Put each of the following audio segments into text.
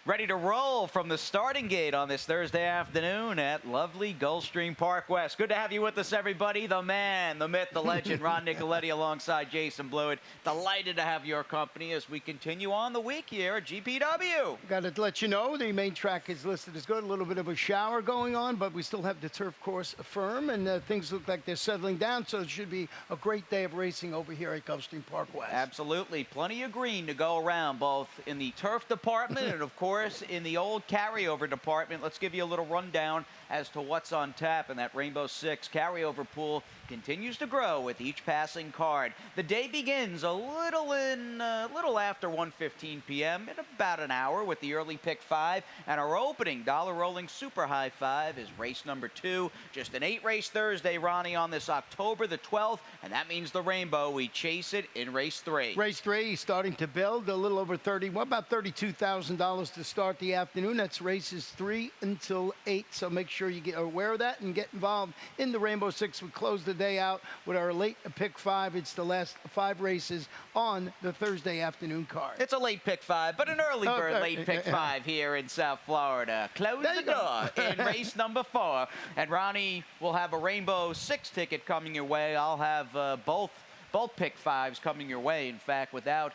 Ready to roll from the starting gate on this Thursday afternoon at lovely Gulfstream Park West. Good to have you with us, everybody. The man, the myth, the legend, Ron Nicoletti alongside Jason Blewett. Delighted to have your company as we continue on the week here at GPW. Got to let you know the main track is listed as good. A little bit of a shower going on, but we still have the turf course firm, and things look like they're settling down, so it should be a great day of racing over here at Gulfstream Park West. Absolutely. Plenty of green to go around, both in the turf department and, of course, in the old carryover department. Let's give you a little rundown as to what's on tap in that Rainbow Six carryover pool. Continues to grow with each passing card. The day begins a little after 1:15 p.m. in about an hour with the early pick 5, and our opening dollar rolling super high 5 is race number 2. Just an 8-race Thursday, Ronnie, on this October the 12th, and that means the Rainbow. We chase it in race 3. Race 3 starting to build a little over about $32,000 to start the afternoon. That's races 3 until 8. So make sure you get aware of that and get involved in the Rainbow Six. We close the day out with our late pick 5. It's the last 5 races on the Thursday afternoon card. It's a late pick 5, but an early bird late pick 5 here in South Florida. Close the door in race number 4. And Ronnie will have a Rainbow Six ticket coming your way. I'll have both pick 5s coming your way. In fact, without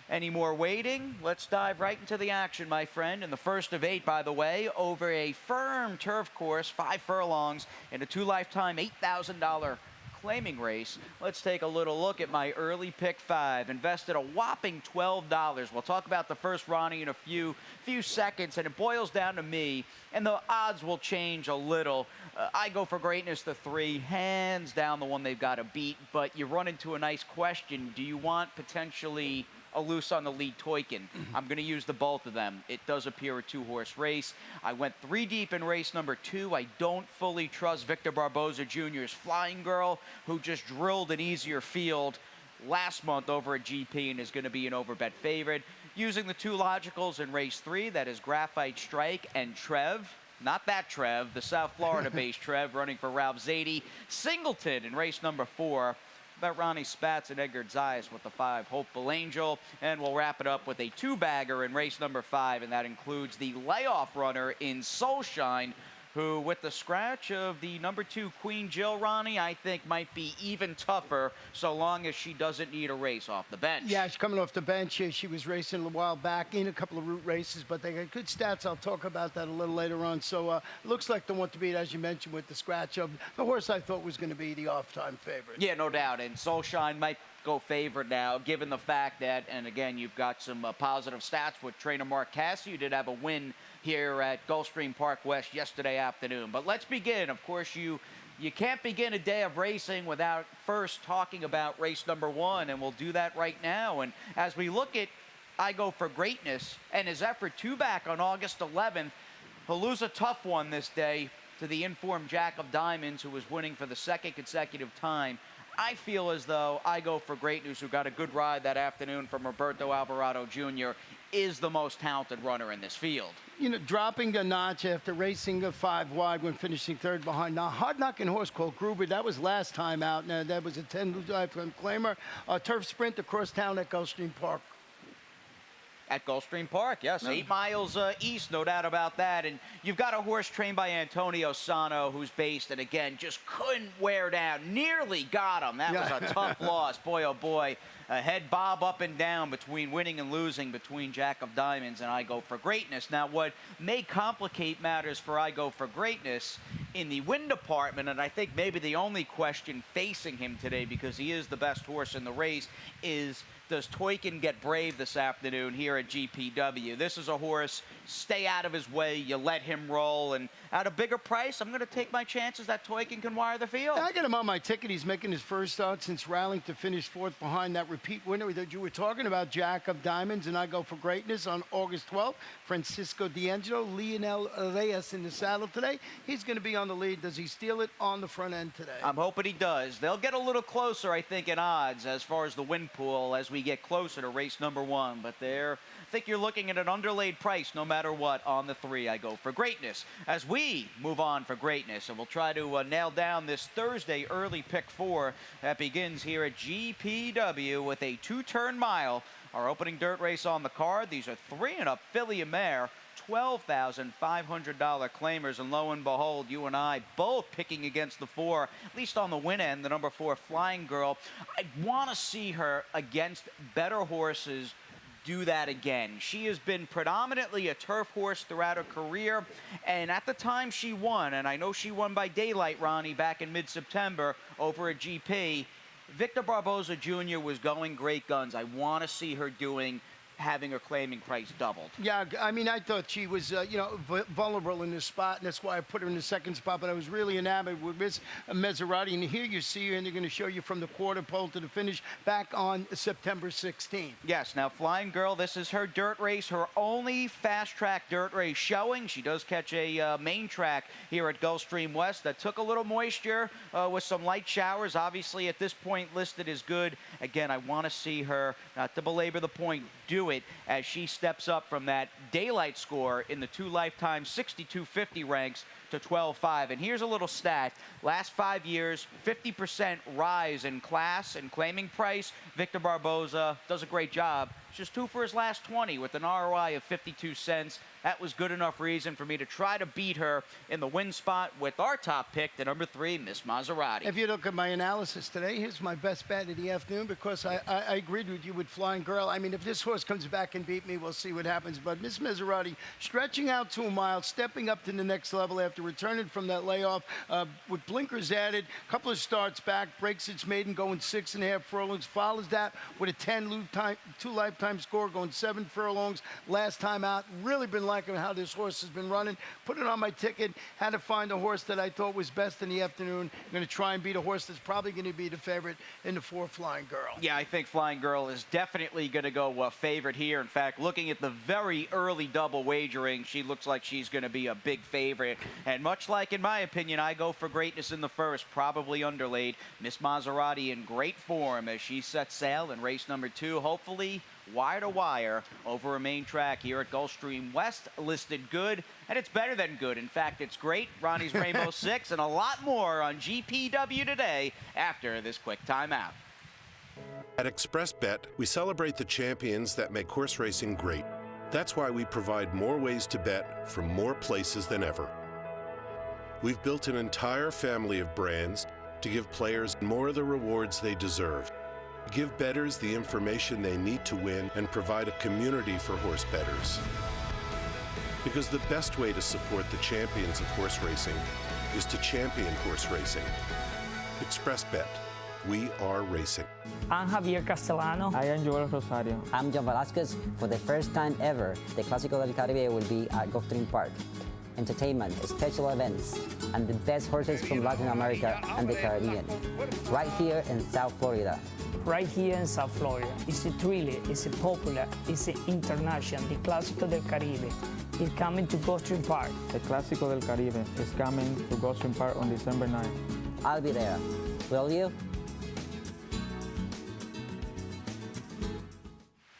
any more waiting, let's dive right into the action, my friend. And the first of 8, by the way, over a firm turf course, 5 furlongs, in a 2-lifetime $8,000 claiming race. Let's take a little look at my early pick 5. Invested a whopping $12. We'll talk about the first, Ronnie, in a few seconds, and it boils down to me, and the odds will change a little. I go for greatness, the 3, hands down the one they've got to beat, but you run into a nice question. Do you want potentially a loose on the lead Toykin? I'm going to use the both of them. It does appear a 2-horse race. I went 3 deep in race number 2. I don't fully trust Victor Barboza Jr.'s Flying Girl, who just drilled an easier field last month over at GP and is going to be an overbet favorite. Using the 2 logicals in race 3, that is Graphite Strike and Trev. Not that Trev, the South Florida-based Trev, running for Ralph Zadie. Singleton in race number 4. About Ronnie Spatz and Edgar Zayas with the 5, Hopeful Angel. And we'll wrap it up with a 2-bagger in race number 5, and that includes the layoff runner in Soulshine, who, with the scratch of the number 2 Queen Jill, Ronnie, I think might be even tougher so long as she doesn't need a race off the bench. Yeah, she's coming off the bench. She was racing a while back in a couple of route races, but they got good stats. I'll talk about that a little later on. So looks like the one to beat, as you mentioned, with the scratch of the horse I thought was going to be the off-time favorite. Yeah, no doubt. And Soulshine might go favorite now, given the fact that, and again, you've got some positive stats with trainer Mark Cassie. You did have a win here at Gulfstream Park West yesterday afternoon. But let's begin. Of course, you can't begin a day of racing without first talking about race number 1, and we'll do that right now. And as we look at I Go for Greatness and his effort 2 back on August 11th, he'll lose a tough one this day to the informed Jack of Diamonds, who was winning for the 2nd consecutive time. I feel as though I Go for Greatness, who got a good ride that afternoon from Roberto Alvarado Jr., is the most talented runner in this field. You know, dropping a notch after racing a 5 wide when finishing 3rd behind. Now, hard-knocking horse called Gruber, that was last time out. Now, that was a 10-lifetime claimer. Turf sprint across town at Gulfstream Park. At Gulfstream Park, yes, 8 miles east, no doubt about that. And you've got a horse trained by Antonio Sano, who's based, and again, just couldn't wear down. Nearly got him. That was a tough loss. Boy, oh boy. A head bob up and down between winning and losing between Jack of Diamonds and I Go for Greatness. Now, what may complicate matters for I Go for Greatness in the win department, and I think maybe the only question facing him today, because he is the best horse in the race, is does Toykin get brave this afternoon here at GPW? This is a horse, stay out of his way, you let him roll, and at a bigger price, I'm going to take my chances that Toykin can wire the field. I got him on my ticket. He's making his first start since rallying to finish 4th behind that repeat winner that you were talking about, Jack of Diamonds, and I Go for Greatness on August 12th. Francisco D'Angelo, Lionel Reyes in the saddle today. He's going to be on the lead. Does he steal it on the front end today? I'm hoping he does. They'll get a little closer, I think, in odds as far as the win pool as we get closer to race number 1. But there, I think you're looking at an underlaid price no matter what on the 3 I Go for Greatness. As we move on for greatness, and we'll try to nail down this Thursday early pick 4 that begins here at GPW with a 2-turn mile. Our opening dirt race on the card. These are 3 and up filly and mare. $12,500 claimers. And lo and behold, you and I both picking against the 4, at least on the win end, the number 4 Flying Girl. I want to see her against better horses do that again. She has been predominantly a turf horse throughout her career, and at the time she won, and I know she won by daylight, Ronnie, back in mid-September over at GP, Victor Barboza Jr. was going great guns. I want to see her having her claiming price doubled. Yeah, I mean, I thought she was, vulnerable in this spot, and that's why I put her in the second spot, but I was really enamored with Miss Maserati, and here you see her, and they're going to show you from the quarter pole to the finish back on September 16th. Yes, now Flying Girl, this is her dirt race, her only fast-track dirt race showing. She does catch a main track here at Gulfstream West that took a little moisture with some light showers. Obviously, at this point, listed as good. Again, I want to see her, not to belabor the point, do it as she steps up from that daylight score in the 2 lifetime 6250 ranks to 12.5. And here's a little stat. Last 5 years, 50% rise in class and claiming price. Victor Barboza does a great job. Just 2 for his last 20 with an ROI of 52 cents. That was good enough reason for me to try to beat her in the win spot with our top pick, the number 3, Miss Maserati. If you look at my analysis today, here's my best bet of the afternoon because I agreed with you with Flying Girl. I mean, if this horse comes back and beat me, we'll see what happens. But Miss Maserati stretching out to a mile, stepping up to the next level after returning from that layoff with blinkers added, couple of starts back, breaks its maiden going 6.5 furlongs, follows that with a 2 lifetime score going 7 furlongs last time out. Really been liking how this horse has been running. Put it on my ticket. Had to find a horse that I thought was best in the afternoon. I'm going to try and beat a horse that's probably going to be the favorite in the 4 Flying Girl. Yeah, I think Flying Girl is definitely going to go favorite here. In fact, looking at the very early double wagering, she looks like she's going to be a big favorite. And much like, in my opinion, I go for greatness in the first, probably underlaid. Miss Maserati in great form as she sets sail in race number 2. Hopefully, wire to wire over a main track here at Gulfstream West, listed good, and it's better than good. In fact, it's great. Ronnie's Rainbow 6 and a lot more on GPW today after this quick timeout. At ExpressBet, we celebrate the champions that make horse racing great. That's why we provide more ways to bet from more places than ever. We've built an entire family of brands to give players more of the rewards they deserve. Give bettors the information they need to win and provide a community for horse bettors. Because the best way to support the champions of horse racing is to champion horse racing. ExpressBet. We are racing. I'm Javier Castellano. I am Joel Rosario. I'm John Velasquez. For the first time ever, the Clásico del Caribe will be at Gulfstream Park. Entertainment, special events, and the best horses from Latin America and the Caribbean. Right here in South Florida. Right here in South Florida. It's a thrilling, it's a popular, it's an international, the Clásico del Caribe. It's coming to Gulfstream Park. The Clásico del Caribe is coming to Gulfstream Park on December 9th. I'll be there. Will you?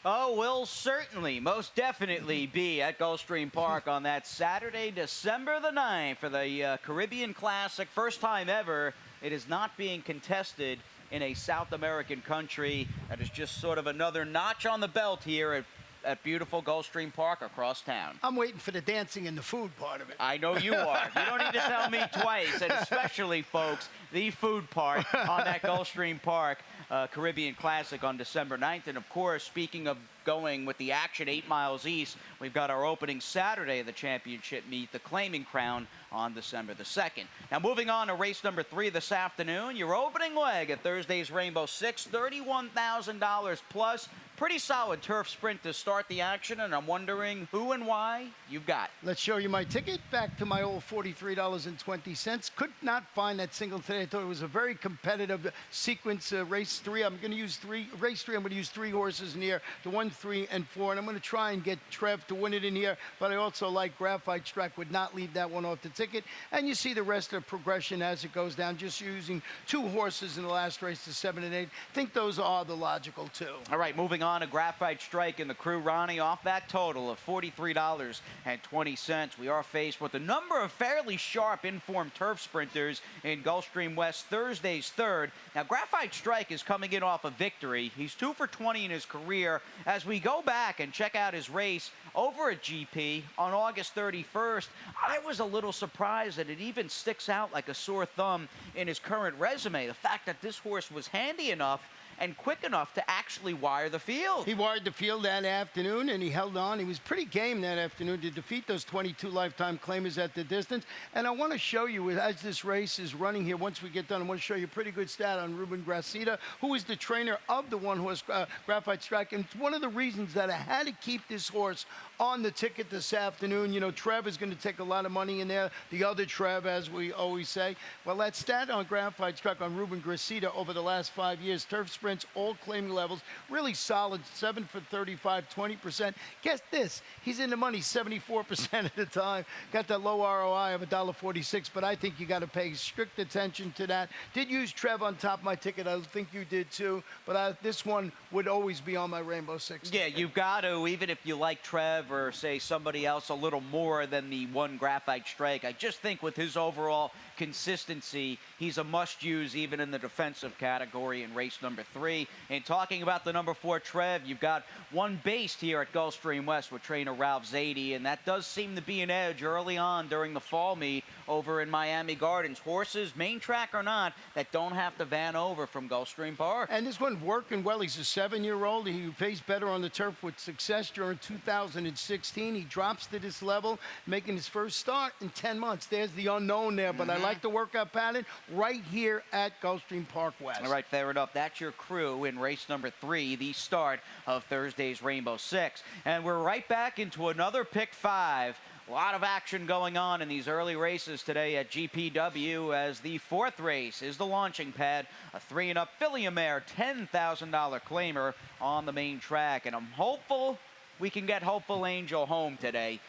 Oh, we'll certainly, most definitely be at Gulfstream Park on that Saturday, December the 9th for the Caribbean Classic. First time ever it is not being contested in a South American country. That is just sort of another notch on the belt here at beautiful Gulfstream Park across town. I'm waiting for the dancing and the food part of it. I know you are. You don't need to tell me twice, and especially, folks, the food part on that Gulfstream Park Caribbean Classic on December 9th. And, of course, speaking of going with the action 8 miles east, we've got our opening Saturday of the championship meet, the Claiming Crown, on December the 2nd. Now, moving on to race number 3 this afternoon, your opening leg at Thursday's Rainbow 6, $31,000 plus. Pretty solid turf sprint to start the action, and I'm wondering who and why you've got. Let's show you my ticket. Back to my old $43.20. Could not find that single today. I thought it was a very competitive sequence. Race 3. I'm going to use race 3. I'm going to use 3 horses in here, the 1, 3, and 4. And I'm going to try and get Trev to win it in here. But I also like Graphite Strike. Would not leave that one off the ticket. And you see the rest of the progression as it goes down. Just using 2 horses in the last race, the 7 and 8. I think those are the logical 2. All right, moving on to Graphite Strike and the crew, Ronnie, off that total of $43.20. We are faced with a number of fairly sharp informed turf sprinters in Gulfstream West Thursday's 3rd. Now, Graphite Strike is coming in off a victory. He's 2 for 20 in his career as as we go back and check out his race over at GP on August 31st, I was a little surprised that it even sticks out like a sore thumb in his current resume. The fact that this horse was handy enough and quick enough to actually wire the field. He wired the field that afternoon, and he held on. He was pretty game that afternoon to defeat those 22 lifetime claimers at the distance. And I want to show you, as this race is running here, once we get done, I want to show you a pretty good stat on Ruben Gracida, who is the trainer of the one-horse Graphite Strike. And it's one of the reasons that I had to keep this horse on the ticket this afternoon. You know, Trev is going to take a lot of money in there. The other Trev, as we always say. Well, that stat on Graphite Strike on Ruben Gracida over the last 5 years, turf sprints, all claiming levels, really solid, 7 for 35, 20%. Guess this, he's in the money 74% of the time. Got that low ROI of $1.46, but I think you got to pay strict attention to that. Did use Trev on top of my ticket. I think you did too, but this one would always be on my Rainbow Six. Yeah, you've got to, even if you like Trev or say somebody else a little more than the one Graphite Strike. I just think with his overall consistency, he's a must-use even in the defensive category in race number 3. And talking about the number 4 Trev, you've got one based here at Gulfstream West with trainer Ralph Zadie, and that does seem to be an edge early on during the fall meet over in Miami Gardens. Horses, main track or not, that don't have to van over from Gulfstream Park. And this one's working well. He's a 7-year-old. He faced better on the turf with success during 2016. He drops to this level, making his first start in 10 months. There's the unknown there, but I like the workout pattern right here at Gulfstream Park West. All right, fair enough. That's your crew in race number 3, the start of Thursday's Rainbow Six. And we're right back into another pick 5. A lot of action going on in these early races today at GPW, as the 4th race is the launching pad, a 3-and-up filly mare, $10,000 claimer on the main track. And I'm hopeful we can get Hopeful Angel home today.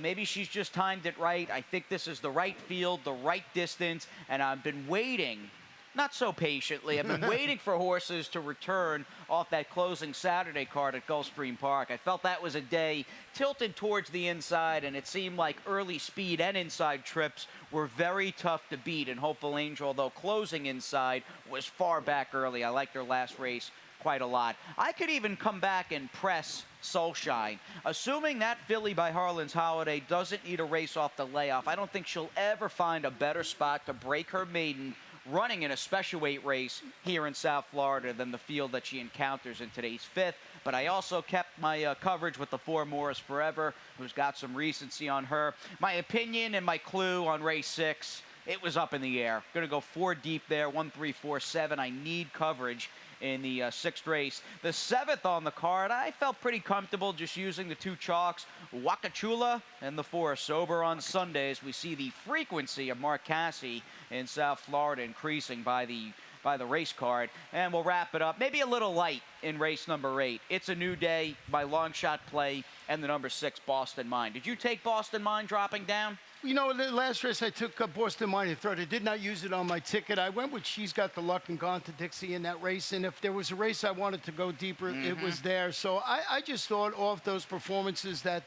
Maybe she's just timed it right. I think this is the right field, the right distance, and I've been waiting, not so patiently, I've been waiting for horses to return off that closing Saturday card at Gulfstream Park. I felt that was a day tilted towards the inside, and it seemed like early speed and inside trips were very tough to beat. And Hopeful Angel, although closing inside, was far back early. I liked her last race quite a lot. I could even come back and press Soulshine. Assuming that filly by Harlan's Holiday doesn't need a race off the layoff, I don't think she'll ever find a better spot to break her maiden running in a special weight race here in South Florida than the field that she encounters in today's 5th. But I also kept my coverage with the 4 Morris Forever, who's got some recency on her. My opinion and my clue on race 6, it was up in the air. Going to go 4 deep there, 1, 3, 4, 7. I need coverage in the 6th race. The 7th on the card, I felt pretty comfortable just using the 2 chalks, Wakachula and the 4 Sober on Sundays. We see the frequency of Mark Casse in South Florida increasing by the race card. And we'll wrap it up maybe a little light in race number 8. It's a New Day, my long shot play, and the number 6 Boston Mine. Did you take Boston Mine dropping down? You know, the last race I took Boston Mine in 3rd. I did not use it on my ticket. I went with She's Got the Luck and Gone to Dixie in that race. And if there was a race I wanted to go deeper, it was there. So I just thought off those performances that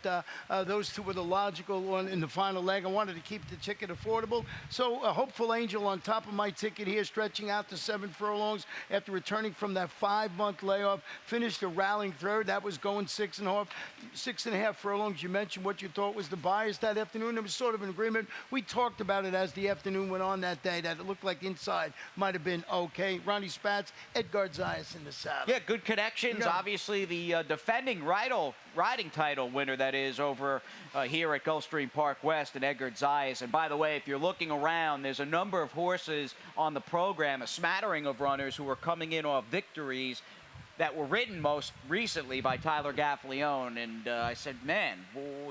those 2 were the logical one in the final leg. I wanted to keep the ticket affordable. So Hopeful Angel on top of my ticket here, stretching out to 7 furlongs after returning from that 5-month layoff. Finished a rallying 3rd. That was going 6.5 furlongs. You mentioned what you thought was the bias that afternoon. It was sort of an agreement. We talked about it as the afternoon went on that day, that it looked like inside might have been okay. Ronnie Spatz, Edgar Zayas in the saddle. Yeah, good connections. Yeah. Obviously, the defending riding title winner, that is, over here at Gulfstream Park West, and Edgar Zayas. And by the way, if you're looking around, there's a number of horses on the program, a smattering of runners who are coming in off victories that were ridden most recently by Tyler Gaffalione. And I said, man,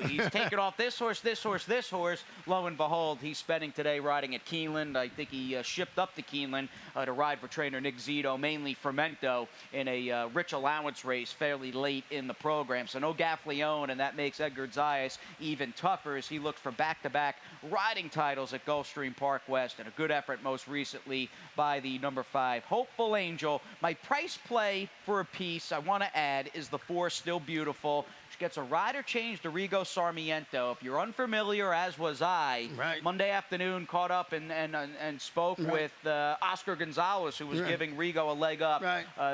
he's taken off this horse, this horse, this horse. Lo and behold, he's spending today riding at Keeneland. I think he shipped up to Keeneland to ride for trainer Nick Zito, mainly Fermento, in a rich allowance race fairly late in the program. So no Gaffalione, and that makes Edgar Zayas even tougher as he looks for back-to-back riding titles at Gulfstream Park West, and a good effort most recently by the number 5 Hopeful Angel. My price play for a piece I want to add is the 4 Still Beautiful. She gets a rider change to Rigo Sarmiento. If you're unfamiliar, as was I, Monday afternoon caught up and spoke with Oscar Gonzalez, who was giving Rigo a leg up.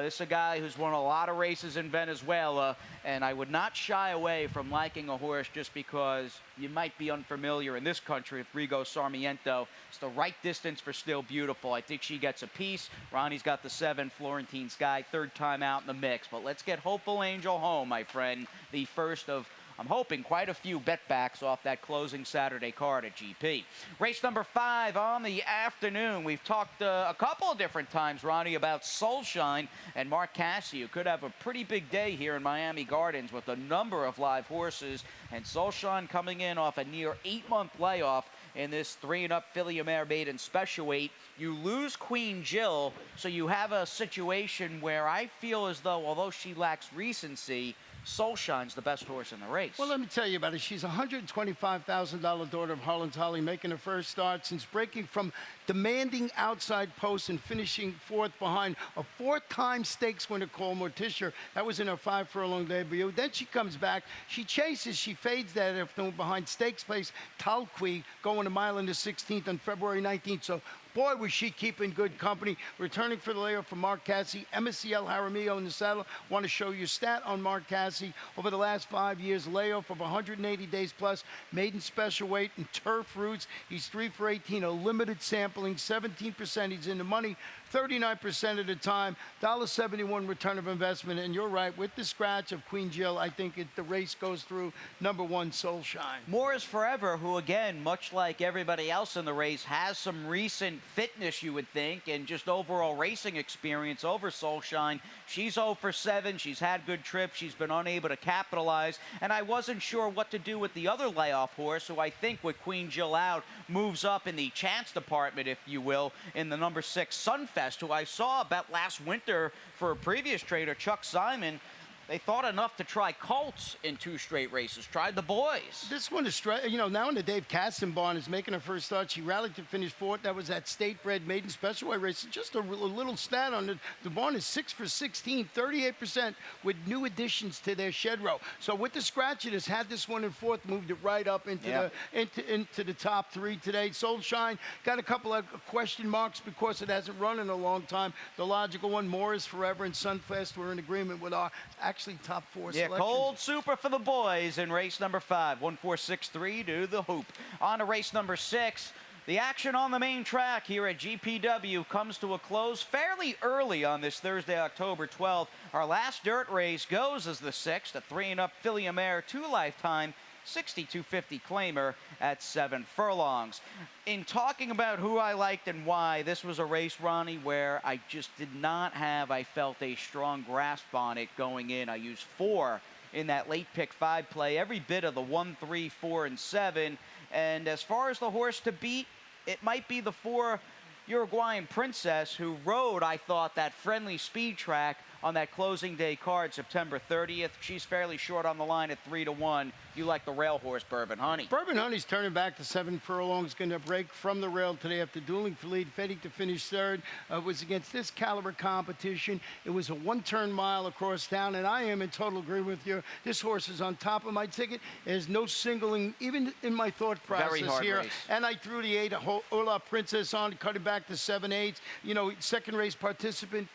This is a guy who's won a lot of races in Venezuela, and I would not shy away from liking a horse just because you might be unfamiliar in this country with Rigo Sarmiento. It's the right distance for Still Beautiful. I think she gets a piece. Ronnie's got the 7, Florentine Sky, third time out in the mix. But let's get Hopeful Angel home, my friend. The first of, I'm hoping, quite a few bet backs off that closing Saturday card at GP. Race number 5 on the afternoon. We've talked a couple of different times, Ronnie, about Soulshine and Mark Cassio. Could have a pretty big day here in Miami Gardens with a number of live horses. And Soulshine coming in off a near 8-month layoff in this 3-and-up filly mare maiden special weight. You lose Queen Jill, so you have a situation where I feel as though, although she lacks recency, Soulshine's the best horse in the race. Well, let me tell you about it. She's a $125,000 daughter of Harlan's Holly, making her first start since breaking from demanding outside posts and finishing 4th behind a 4-time stakes winner called Morticia. That was in her 5-furlong debut. Then she comes back. She chases. She fades that afternoon behind stakes place Talqui, going a mile in the 16th on February 19th. So boy, was she keeping good company. Returning for the layoff from Mark Cassio, MSCL Jaramillo in the saddle. Want to show you a stat on Mark Cassio. Over the last 5 years, layoff of 180 days plus, maiden special weight and turf routes. He's 3 for 18, a limited sampling, 17%. He's in the money 39% of the time, $1.71 return of investment. And you're right, with the scratch of Queen Jill, I think the race goes through number 1, Soulshine. More is Forever, who, again, much like everybody else in the race, has some recent fitness, you would think, and just overall racing experience over Soulshine. She's 0 for 7. She's had good trips. She's been unable to capitalize. And I wasn't sure what to do with the other layoff horse, who I think, with Queen Jill out, moves up in the chance department, if you will, in the number 6, Sunfest, who I saw bet last winter for a previous trader, Chuck Simon. They thought enough to try Colts in 2 straight races. Tried the boys. This one is, now in the Dave Caston barn is making her first start. She rallied to finish 4th. That was that state-bred maiden special weight race. Just a little stat on it. The barn is 6 for 16, 38% with new additions to their shed row. So with the scratch, it has had this one in 4th, moved it right up into the top 3 today. Soulshine got a couple of question marks because it hasn't run in a long time. The logical one, More is Forever and Sunfest, were in agreement with our actually top 4 selections. Cold Super for the boys in race number 5. 1-4-6-3 to the hoop. On to race number 6. The action on the main track here at GPW comes to a close fairly early on this Thursday, October 12th. Our last dirt race goes as the 6th, a 3-and-up filly mare, 2 lifetime, 62.50 claimer at 7 furlongs. In talking about who I liked and why, this was a race, Ronnie, where I just did not have, I felt, a strong grasp on it going in. I used 4 in that late pick 5 play, every bit of the 1, 3, 4, and 7. And as far as the horse to beat, it might be the 4 Uruguayan Princess, who rode, I thought, that friendly speed track on that closing day card, September 30th. She's fairly short on the line at 3-1. You like the rail horse, Bourbon Honey. Bourbon Honey's turning back to 7 furlongs, going to break from the rail today after dueling for lead, fading to finish 3rd. It was against this caliber competition. It was a 1-turn mile across town, and I am in total agreement with you. This horse is on top of my ticket. There's no singling, even in my thought process Very hard here. Race. And I threw the 8, Ola Princess on, cut it back to 7/8. You know, second race participant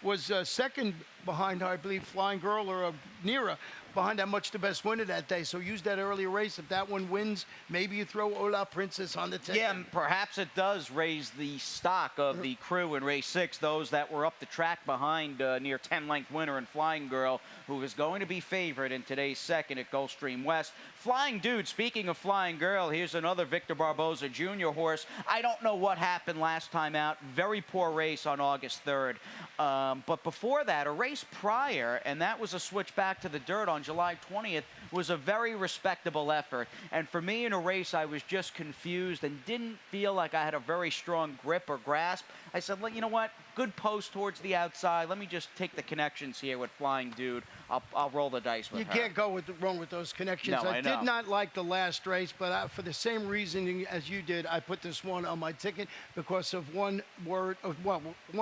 was second behind her, I believe, Flying Girl or Nera. Behind that much the best winner that day. So use that earlier race. If that one wins, maybe you throw Ola Princess on the ticket. Yeah, perhaps it does raise the stock of the crew in race 6, those that were up the track behind near 10-length winner and Flying Girl, who is going to be favored in today's second at Gulfstream West. Flying Dude, speaking of Flying Girl, here's another Victor Barboza Jr. horse. I don't know what happened last time out. Very poor race on August 3rd. But before that, a race prior, and that was a switch back to the dirt on July 20th, was a very respectable effort. And for me in a race, I was just confused and didn't feel like I had a very strong grip or grasp. I said, well, you know what? Good post towards the outside. Let me just take the connections here with Flying Dude. I'll roll the dice with You her. can't go wrong with those connections. No, I I know. did not like the last race, but for the same reasoning as you did, I put this one on my ticket because of one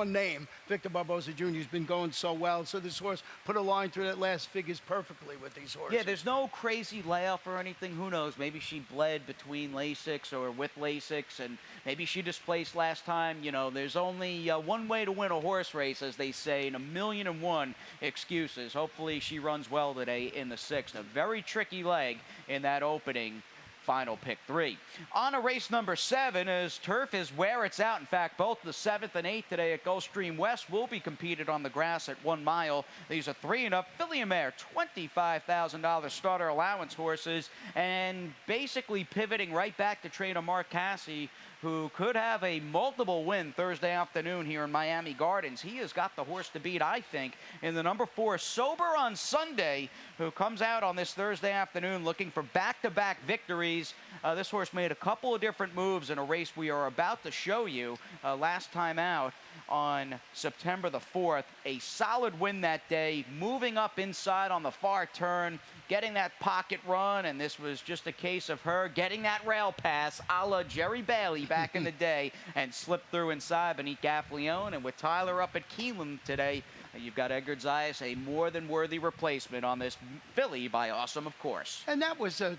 name, Victor Barboza Jr., who's been going so well. So this horse put a line through that last figures perfectly with these horses. Yeah, there's no crazy layoff or anything. Who knows? Maybe she bled between Lasix or with Lasix, and maybe she displaced last time. You know, there's only one way to win a horse race, as they say, and 1,000,001 excuses. Hopefully she runs well today in the 6th. A very tricky leg in that opening final pick 3. On to race number 7, as turf is where it's out. In fact, both the 7th and 8th today at Gulfstream West will be competed on the grass at 1 mile. These are 3 and up. Filly and Mare, $25,000 starter allowance horses, and basically pivoting right back to trainer Mark Casse, who could have a multiple win Thursday afternoon here in Miami Gardens. He has got the horse to beat, I think, in the number 4, Sober on Sunday, who comes out on this Thursday afternoon looking for back-to-back victories. This horse made a couple of different moves in a race we are about to show you last time out on September the 4th. A solid win that day, moving up inside on the far turn, getting that pocket run, and this was just a case of her getting that rail pass a la Jerry Bailey back in the day and slipped through inside beneath Gaffleone. And with Tyler up at Keeneland today, you've got Edgar Zayas, a more than worthy replacement on this filly by Awesome, of course. And that was the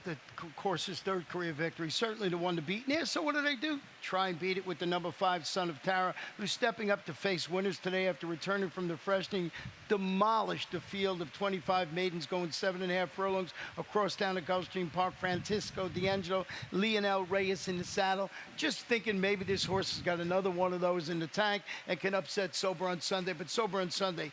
course's 3rd career victory, certainly the one to beat. Yeah, so what do? Try and beat it with the number 5, Son of Tara, who's stepping up to face winners today after returning from the freshening. Demolished the field of 25 maidens going 7.5 furlongs across down at Gulfstream Park. Francisco D'Angelo, Lionel Reyes in the saddle. Just thinking maybe this horse has got another one of those in the tank and can upset Sober on Sunday. But Sober on Sunday,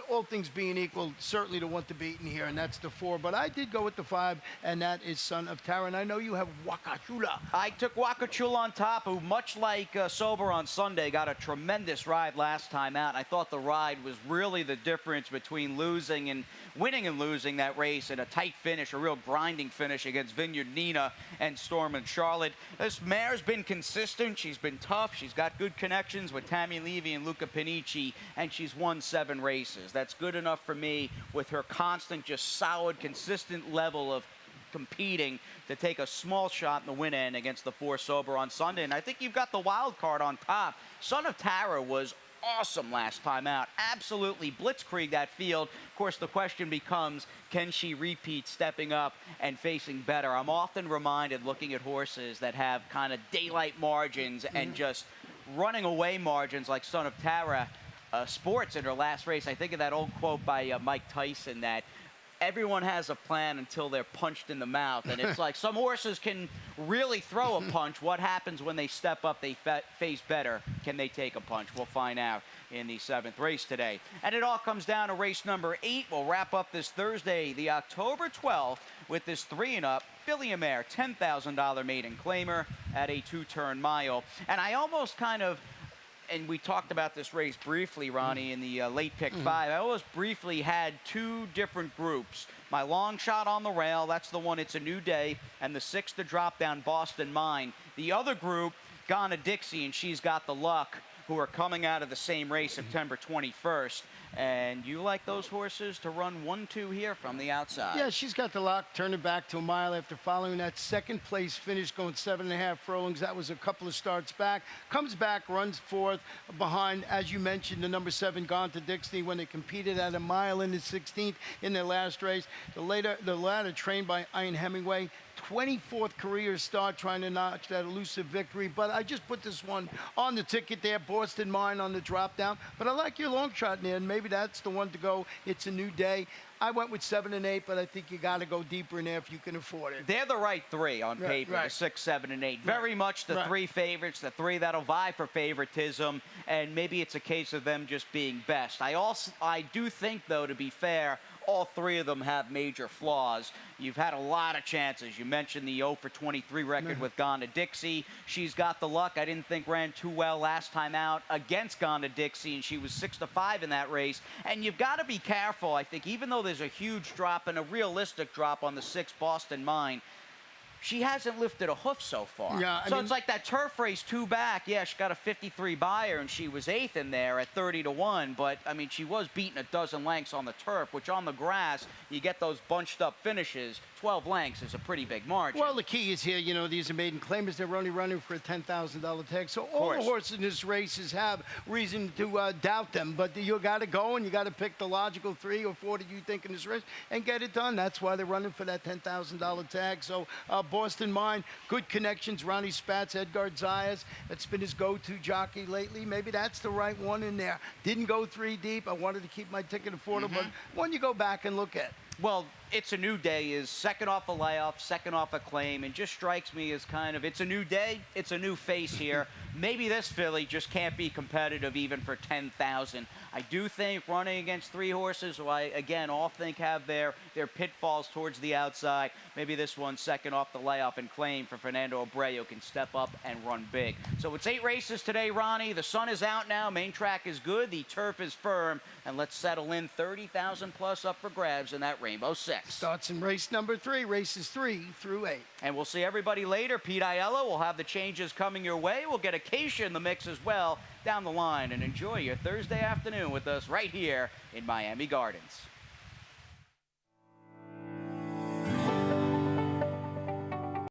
all things being equal, certainly the one to beat in here, and that's the 4. But I did go with the 5, and that is Son of Tara. And I know you have Wakachula. I took Wakachula on top, who, much like Sober on Sunday, got a tremendous ride last time out. I thought the ride was really the difference between losing and winning and losing that race in a tight finish, a real grinding finish against Vineyard Nina and Storm and Charlotte. This mare's been consistent. She's been tough. She's got good connections with Tammy Levy and Luca Panici, and she's won 7 races. That's good enough for me with her constant, just solid, consistent level of competing to take a small shot in the win end against the 4 Sober on Sunday. And I think you've got the wild card on top. Son of Tara was awesome last time out. Absolutely blitzkrieg that field. Of course, the question becomes, can she repeat stepping up and facing better? I'm often reminded, looking at horses that have kind of daylight margins and just running away margins like Son of Tara, Sports in her last race. I think of that old quote by Mike Tyson that everyone has a plan until they're punched in the mouth. And it's like some horses can really throw a punch. What happens when they step up, they face better? Can they take a punch? We'll find out in the 7th race today. And it all comes down to race number 8. We'll wrap up this Thursday, the October 12th, with this 3 and up Filly and Mare, $10,000 maiden claimer at a 2-turn mile. And I almost kind of, and we talked about this race briefly, Ronnie, in the late pick 5. I always briefly had 2 different groups. My long shot on the rail, that's the one, It's a New Day, and the 6 to drop down, Boston Mine. The other group, Ghana Dixie, and She's Got the Luck, who are coming out of the same race September 21st. And you like those horses to run 1-2 here from the outside? Yeah, She's Got the Luck, turning back to a mile after following that 2nd place finish, going 7.5 furlongs. That was a couple of starts back. Comes back, runs 4th behind, as you mentioned, the number 7, Gone to Dixie, when they competed at a mile in the 16th in their last race. The latter trained by Ian Hemingway. 24th career start trying to notch that elusive victory. But I just put this one on the ticket there, Boston Mine on the drop down. But I like your long shot in there, and maybe that's the one to go. It's a New Day. I went with 7 and 8, but I think you got to go deeper in there if you can afford it. They're the right 3 on paper, the 6, 7, and 8. Very much the 3 favorites, the 3 that'll vie for favoritism, and maybe it's a case of them just being best. I do think, though, to be fair, all 3 of them have major flaws. You've had a lot of chances. You mentioned the 0 for 23 record with Ghana Dixie. She's Got the Luck. I didn't think ran too well last time out against Ghana Dixie, and she was 6-5 in that race. And you've got to be careful, I think, even though there's a huge drop and a realistic drop on the 6 Boston Mine. she hasn't lifted a hoof so far. Yeah, I so mean, it's like that turf race 2 back. Yeah, she got a 53 buyer, and she was 8th in there at 30-1. But, I mean, she was beating a dozen lengths on the turf, which on the grass, you get those bunched up finishes. 12 lengths is a pretty big margin. Well, the key is here, you know, these are maiden claimers. They're only running for a $10,000 tag. So all the horses in this races have reason to doubt them. But you got to go and you got to pick the logical 3 or 4 that you think in this race and get it done. That's why they're running for that $10,000 tag. So Boston Mine, good connections. Ronnie Spatz, Edgar Zayas. That's been his go-to jockey lately. Maybe that's the right one in there. Didn't go 3 deep. I wanted to keep my ticket affordable. But when you go back and look at Well, It's a New Day is second off a layoff, second off a claim, and just strikes me as kind of, it's a new day, it's a new face here. Maybe this filly just can't be competitive even for 10,000. I do think running against 3 horses who I, again, all think have their pitfalls towards the outside. Maybe this one second off the layoff and claim for Fernando Abreu can step up and run big. So it's 8 races today, Ronnie. The sun is out now. Main track is good. The turf is firm. And let's settle in 30,000 plus up for grabs in that Rainbow 6. starts in race number 3, races 3 through 8. And we'll see everybody later. Pete Aiello will have the changes coming your way. We'll get Acacia in the mix as well down the line. And enjoy your Thursday afternoon with us right here in Miami Gardens.